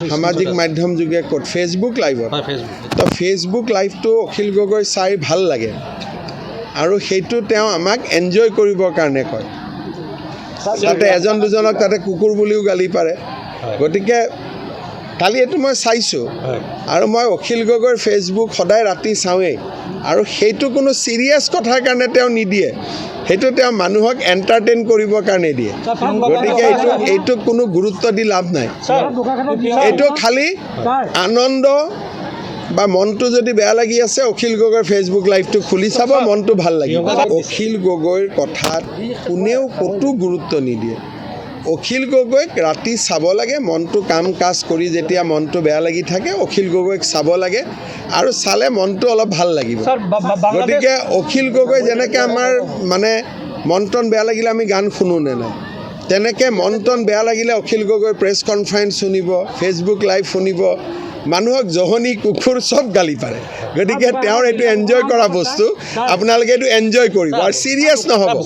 সামাজিক মাধ্যম যোগে ক'ত ফেচবুক লাইভত তো ফেচবুক লাইভটো অখিল গগৈ চাই ভাল লাগে আৰু সেইটো তেওঁ আমাক এনজয় কৰিবৰ কাৰণে কয় তাতে এজন দুজনক তাতে কুকুৰ বুলিও গালি পাৰে গতিকে কালি এইটো মই চাইছোঁ আৰু মই অখিল গগৈৰ ফেচবুক সদায় ৰাতি চাওঁৱেই আৰু সেইটো কোনো চিৰিয়াছ কথাৰ কাৰণে তেওঁ নিদিয়ে সেইটো তেওঁ মানুহক এণ্টাৰটেইন কৰিবৰ কাৰণে দিয়ে গতিকে এইটো কোনো গুৰুত্ব দি লাভ নাই এইটো খালি আনন্দ বা মনটো যদি বেয়া লাগি আছে অখিল গগৈৰ ফেচবুক লাইভটো খুলি চাব মনটো ভাল লাগিব অখিল গগৈৰ কথাত কোনেও ক'তো গুৰুত্ব নিদিয়ে অখিল গগৈক ৰাতি চাব লাগে মনটো কাম কাজ কৰি যেতিয়া মনটো বেয়া লাগি থাকে অখিল গগৈক চাব লাগে আৰু চালে মনটো অলপ ভাল লাগিব গতিকে অখিল গগৈ যেনেকৈ আমাৰ মানে মন টন বেয়া লাগিলে আমি গান শুনো নে নাই তেনেকৈ মন টন বেয়া লাগিলে অখিল গগৈ প্ৰেছ কনফাৰেন্স শুনিব ফেচবুক লাইভ শুনিব মানুহক জহনী কুকুৰ চব গালি পাৰে গতিকে তেওঁৰ এইটো এনজয় কৰা বস্তু আপোনালোকে এইটো এনজয় কৰিব আৰু চিৰিয়াছ নহ'ব